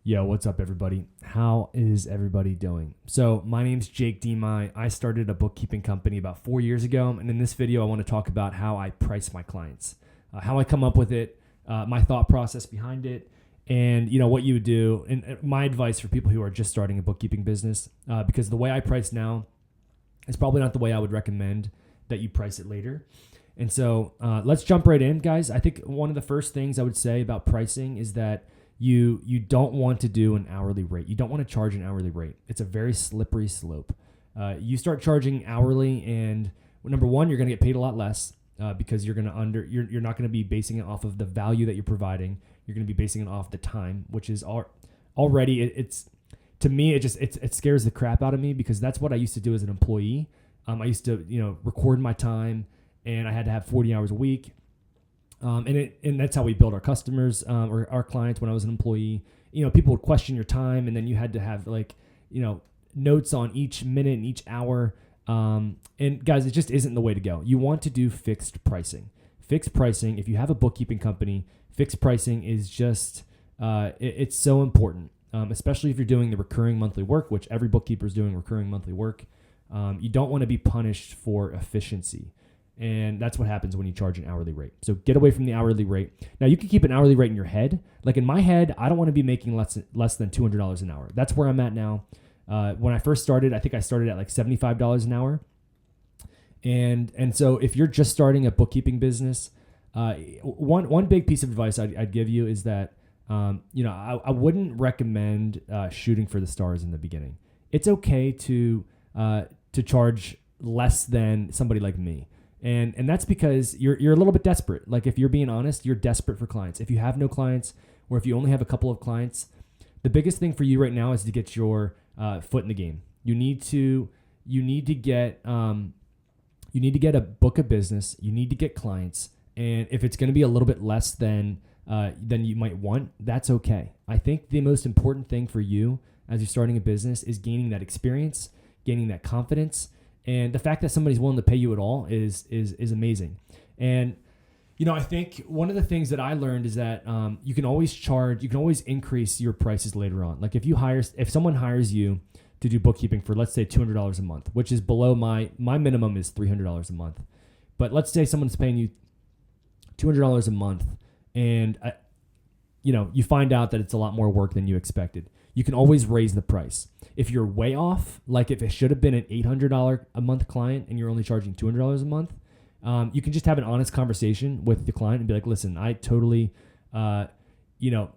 Yo, what's up, everybody? How is everybody doing? So my name's Jake Demai. I started a bookkeeping company about 4 years ago, and in this video, I want to talk about how I price my clients, how I come up with it, my thought process behind it, and what you would do. And my advice for people who are just starting a bookkeeping business, because the way I price now is probably not the way I would recommend that you price it later. And so let's jump right in, guys. I think one of the first things I would say about pricing is that you don't want to do an hourly rate. You don't want to charge an hourly rate. It's a very slippery slope. You start charging hourly, and number one, you're going to get paid a lot less because you're not going to be basing it off of the value that you're providing. You're going to be basing it off the time, which is already it's to me it scares the crap out of me, because that's what I used to do as an employee. I used to record my time, and I had to have 40 hours a week. And that's how we build our customers or our clients. When I was an employee, people would question your time, and then you had to have notes on each minute and each hour. And guys, it just isn't the way to go. You want to do fixed pricing. Fixed pricing. If you have a bookkeeping company, fixed pricing is just it's so important, especially if you're doing the recurring monthly work, which every bookkeeper is doing recurring monthly work. You don't want to be punished for efficiency. And that's what happens when you charge an hourly rate. So get away from the hourly rate. Now, you can keep an hourly rate in your head. Like in my head, I don't want to be making less than $200 an hour. That's where I'm at now. When I first started, I think I started at like $75 an hour. And so if you're just starting a bookkeeping business, one big piece of advice I'd give you is that I wouldn't recommend shooting for the stars in the beginning. It's okay to charge less than somebody like me. And that's because you're a little bit desperate. Like, if you're being honest, you're desperate for clients. If you have no clients, or if you only have a couple of clients, the biggest thing for you right now is to get your foot in the game. You need to get a book of business. You need to get clients. And if it's going to be a little bit less than you might want, that's okay. I think the most important thing for you as you're starting a business is gaining that experience, gaining that confidence. And the fact that somebody's willing to pay you at all is amazing. And, I think one of the things that I learned is that you can always increase your prices later on. Like, if someone hires you to do bookkeeping for, let's say, $200 a month, which is below my minimum is $300 a month. But let's say someone's paying you $200 a month, and you find out that it's a lot more work than you expected. You can always raise the price. If you're way off, like if it should have been an $800 a month client and you're only charging $200 a month, you can just have an honest conversation with the client and be like, listen, I totally,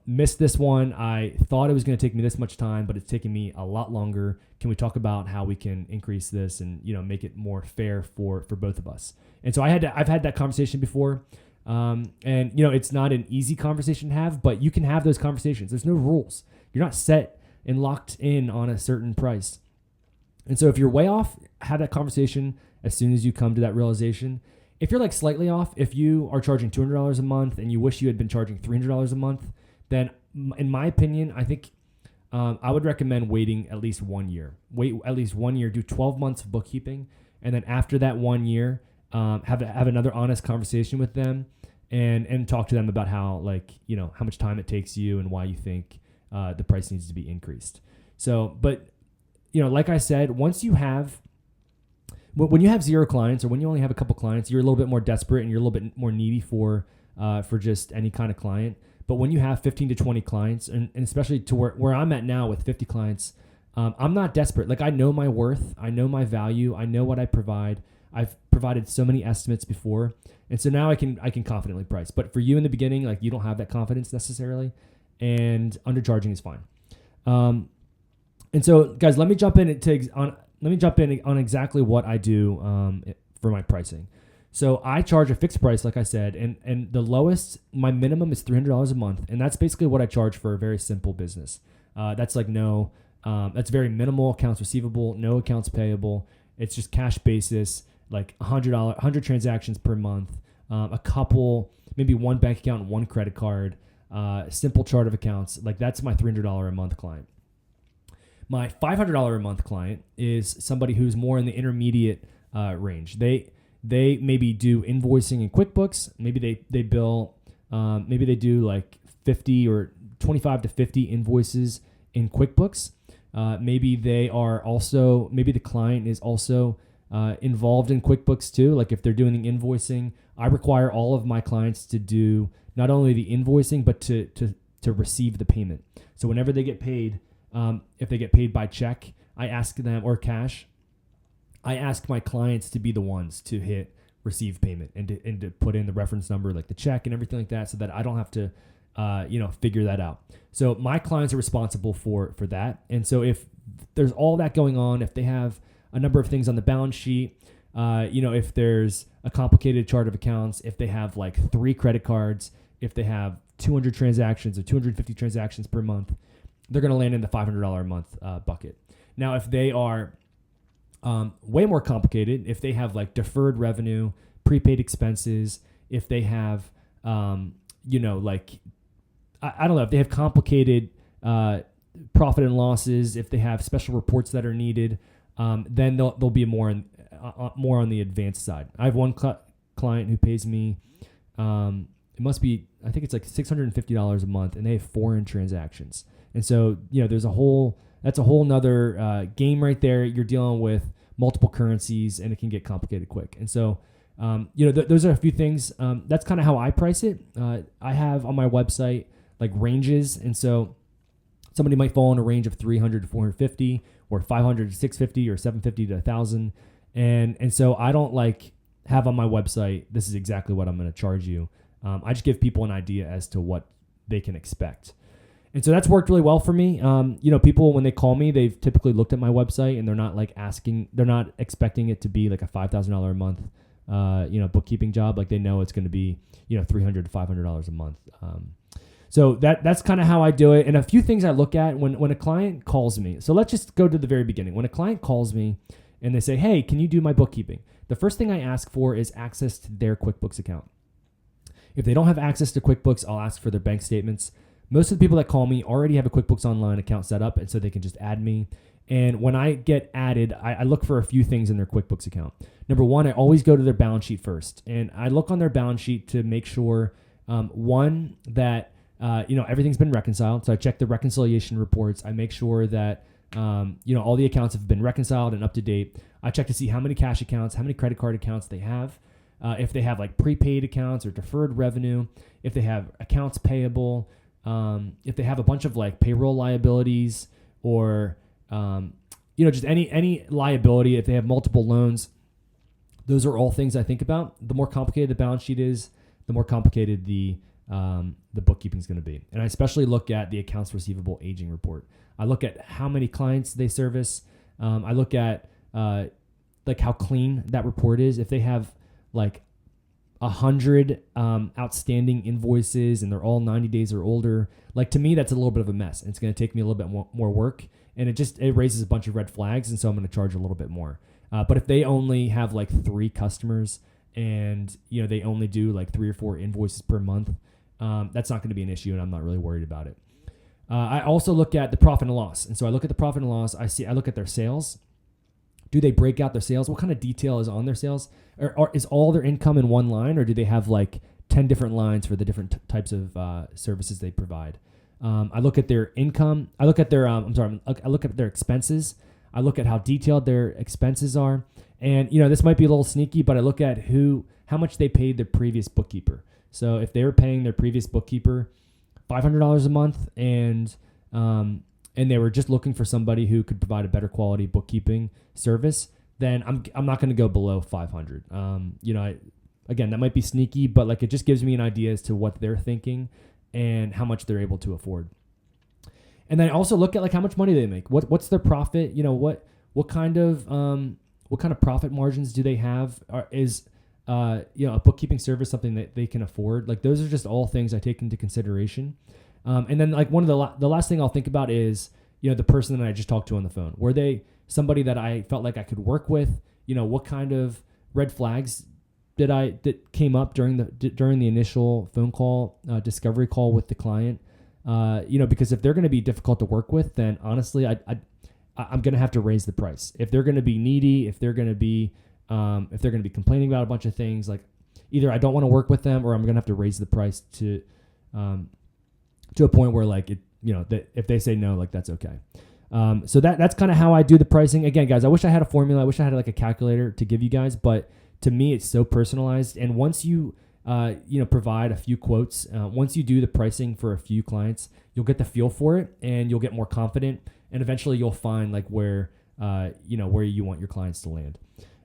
missed this one. I thought it was going to take me this much time, but it's taking me a lot longer. Can we talk about how we can increase this and, make it more fair for both of us? And so I've had that conversation before. And it's not an easy conversation to have, but you can have those conversations. There's no rules. You're not set and locked in on a certain price. And so if you're way off, have that conversation as soon as you come to that realization. If you're like slightly off, if you are charging $200 a month and you wish you had been charging $300 a month, then in my opinion, I think I would recommend waiting at least 1 year. Wait at least 1 year, do 12 months of bookkeeping. And then after that 1 year, have another honest conversation with them and talk to them about how how much time it takes you and why you think the price needs to be increased. So, but like I said, when you have zero clients, or when you only have a couple clients, you're a little bit more desperate and you're a little bit more needy for just any kind of client. But when you have 15 to 20 clients, and especially to where I'm at now with 50 clients, I'm not desperate. Like, I know my worth, I know my value, I know what I provide. I've provided so many estimates before, and so now I can confidently price. But for you in the beginning, like, you don't have that confidence necessarily, and undercharging is fine. And so, guys, let me jump in on exactly what I do for my pricing. So I charge a fixed price, like I said, and the lowest, my minimum is $300 a month, and that's basically what I charge for a very simple business. That's that's very minimal accounts receivable, no accounts payable. It's just cash basis, like 100 transactions per month, a couple, maybe one bank account and one credit card, simple chart of accounts. Like, that's my $300 a month client. My $500 a month client is somebody who's more in the intermediate range. They maybe do invoicing in QuickBooks. Maybe they bill. Maybe they do like 50 or 25 to 50 invoices in QuickBooks. Maybe the client is also involved in QuickBooks too. Like if they're doing the invoicing, I require all of my clients to do not only the invoicing, but to receive the payment. So whenever they get paid, if they get paid by check, I ask them, or cash, I ask my clients to be the ones to hit receive payment and to put in the reference number, like the check and everything like that, so that I don't have to figure that out. So my clients are responsible for that. And so if there's all that going on, if they have a number of things on the balance sheet, if there's a complicated chart of accounts, if they have like 3 credit cards, if they have 200 transactions or 250 transactions per month, they're going to land in the $500 a month bucket. Now, if they are way more complicated, if they have like deferred revenue, prepaid expenses, if they have, I don't know, if they have complicated profit and losses, if they have special reports that are needed, then they'll be more on the advanced side. I have one client who pays me, it must be, I think it's like $650 a month, and they have foreign transactions. And so, that's a whole nother game right there. You're dealing with multiple currencies, and it can get complicated quick. And so, those are a few things. That's kind of how I price it. I have on my website like ranges. And so somebody might fall in a range of 300 to 450 or 500 to 650 or 750 to 1,000. And so I don't like have on my website, this is exactly what I'm going to charge you. I just give people an idea as to what they can expect. And so that's worked really well for me. People, when they call me, they've typically looked at my website and they're not expecting it to be like a $5,000 a month, bookkeeping job. Like they know it's going to be, $300 to $500 a month. So that's kind of how I do it. And a few things I look at when a client calls me. So let's just go to the very beginning. When a client calls me and they say, hey, can you do my bookkeeping? The first thing I ask for is access to their QuickBooks account. If they don't have access to QuickBooks, I'll ask for their bank statements. Most of the people that call me already have a QuickBooks Online account set up, and so they can just add me. And when I get added, I look for a few things in their QuickBooks account. Number one, I always go to their balance sheet first. And I look on their balance sheet to make sure, that everything's been reconciled. So I check the reconciliation reports. I make sure that, all the accounts have been reconciled and up to date. I check to see how many cash accounts, how many credit card accounts they have. If they have like prepaid accounts or deferred revenue, if they have accounts payable, if they have a bunch of like payroll liabilities or, just any liability, if they have multiple loans, those are all things I think about. The more complicated the balance sheet is, the more complicated the bookkeeping is going to be. And I especially look at the accounts receivable aging report. I look at how many clients they service. I look at like how clean that report is. If they have like 100 outstanding invoices and they're all 90 days or older, like to me, that's a little bit of a mess. And it's going to take me a little bit more work. And it raises a bunch of red flags. And so I'm going to charge a little bit more. But if they only have like 3 customers and, they only do like 3 or 4 invoices per month, that's not going to be an issue. And I'm not really worried about it. I also look at the profit and loss. And so I look at the profit and loss. I look at their sales. Do they break out their sales? What kind of detail is on their sales? Or is all their income in one line, or do they have like 10 different lines for the different types of services they provide? I look at their income. I look at their I look at their expenses. I look at how detailed their expenses are. And this might be a little sneaky, but I look at how much they paid their previous bookkeeper. So if they were paying their previous bookkeeper $500 a month and they were just looking for somebody who could provide a better quality bookkeeping service, then I'm not going to go below 500. Again, that might be sneaky, but like it just gives me an idea as to what they're thinking and how much they're able to afford. And then I also look at like how much money they make. What's their profit? What kind of profit margins do they have? Is a bookkeeping service something that they can afford? Like those are just all things I take into consideration. And then like one of the last thing I'll think about is, the person that I just talked to on the phone. Were they somebody that I felt like I could work with? What kind of red flags that came up during the initial phone call, discovery call with the client? Because if they're going to be difficult to work with, then honestly, I'm going to have to raise the price. If they're going to be needy, if they're going to be complaining about a bunch of things, like either I don't want to work with them or I'm going to have to raise the price to to a point where like it, that if they say no, like that's okay. So that's kind of how I do the pricing. Again, guys, I wish I had a formula. I wish I had like a calculator to give you guys, but to me, it's so personalized. And once you, provide a few quotes, once you do the pricing for a few clients, you'll get the feel for it and you'll get more confident. And eventually you'll find like where you want your clients to land.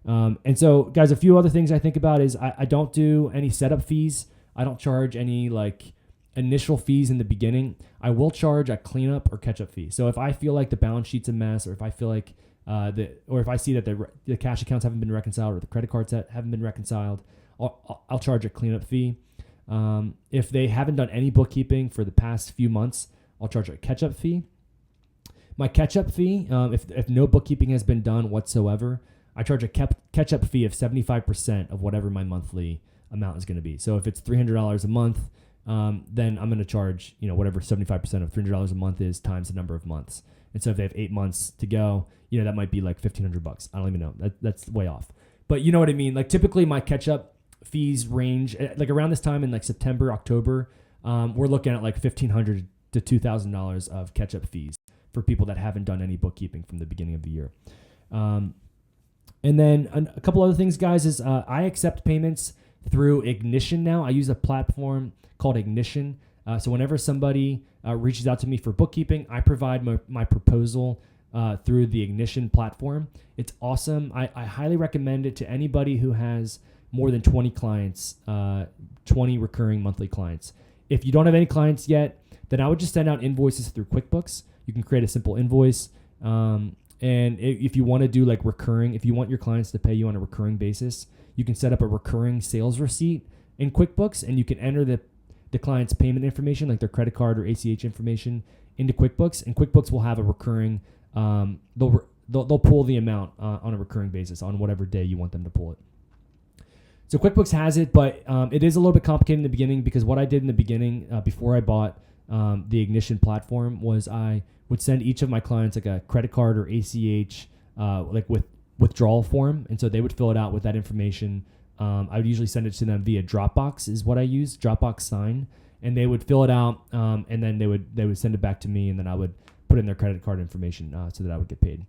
And so guys, a few other things I think about is I don't do any setup fees. I don't charge any like initial fees in the beginning. I will charge a cleanup or catch up fee. So if I feel like the balance sheet's a mess, or if I feel like or if I see that the cash accounts haven't been reconciled or the credit cards haven't been reconciled, I'll charge a cleanup fee. If they haven't done any bookkeeping for the past few months, I'll charge a catch up fee. My catch up fee, if no bookkeeping has been done whatsoever, I charge a catch up fee of 75% of whatever my monthly amount is going to be. So if it's $300 a month, then I'm going to charge, whatever 75% of $300 a month is times the number of months. And so if they have 8 months to go, that might be like $1,500. I don't even know. That's way off. But you know what I mean? Like typically my catch up fees range like around this time in like September, October, we're looking at like $1,500 to $2,000 of catch up fees for people that haven't done any bookkeeping from the beginning of the year. And then a couple other things, guys, is I accept payments through Ignition now. I use a platform called Ignition. So whenever somebody reaches out to me for bookkeeping, I provide my proposal through the Ignition platform. It's awesome. I highly recommend it to anybody who has more than 20 clients, 20 recurring monthly clients. If you don't have any clients yet, then I would just send out invoices through QuickBooks. You can create a simple invoice. And if you want to do like recurring, if you want your clients to pay you on a recurring basis, you can set up a recurring sales receipt in QuickBooks, and you can enter the client's payment information, like their credit card or ACH information, into QuickBooks, and QuickBooks will have a recurring. They'll pull the amount on a recurring basis on whatever day you want them to pull it. So QuickBooks has it, but it is a little bit complicated in the beginning, because what I did in the beginning before I bought the Ignition platform was I would send each of my clients like a credit card or ACH like with withdrawal form, and so they would fill it out with that information. I would usually send it to them via Dropbox is what I use, Dropbox Sign, and they would fill it out, and then they would send it back to me, and then I would put in their credit card information so that I would get paid.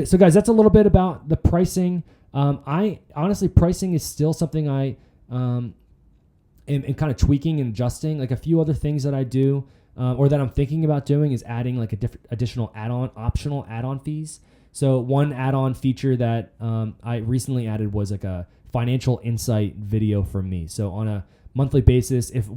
So guys, that's a little bit about the pricing. I honestly, pricing is still something I am kind of tweaking and adjusting. Like a few other things that I do or that I'm thinking about doing is adding like additional optional add-on fees. So one add-on feature that I recently added was like a financial insight video from me. So on a monthly basis, if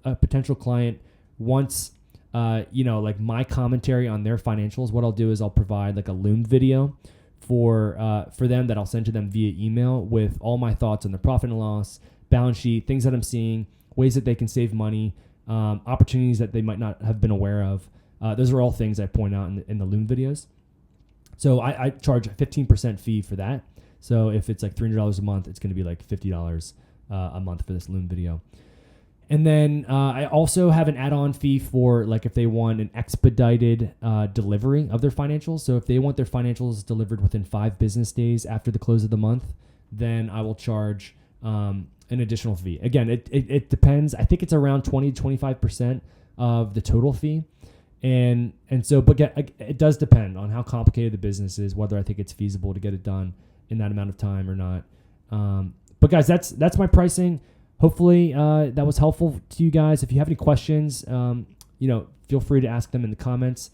a potential client wants like my commentary on their financials, what I'll do is I'll provide like a Loom video for them that I'll send to them via email with all my thoughts on their profit and loss, balance sheet, things that I'm seeing, ways that they can save money, opportunities that they might not have been aware of. Those are all things I point out in the Loom videos. So I charge a 15% fee for that. So if it's like $300 a month, it's going to be like $50 a month for this Loom video. And then I also have an add-on fee for like if they want an expedited delivery of their financials. So if they want their financials delivered within 5 business days after the close of the month, then I will charge an additional fee. Again, it depends. I think it's around 20 to 25% of the total fee. And so, but it does depend on how complicated the business is, whether I think it's feasible to get it done in that amount of time or not. But guys, that's my pricing. Hopefully that was helpful to you guys. If you have any questions, feel free to ask them in the comments.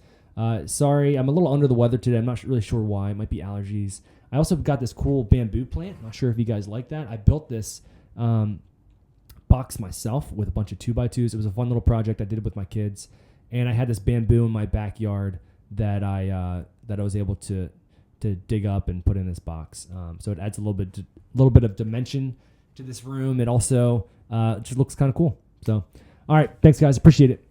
Sorry, I'm a little under the weather today. I'm not really sure why. It might be allergies. I also got this cool bamboo plant. I'm not sure if you guys like that. I built this box myself with a bunch of 2x2s. It was a fun little project I did it with my kids. And I had this bamboo in my backyard that I was able to dig up and put in this box. So it adds a little bit of dimension to this room. It also just looks kind of cool. So, all right, thanks guys, appreciate it.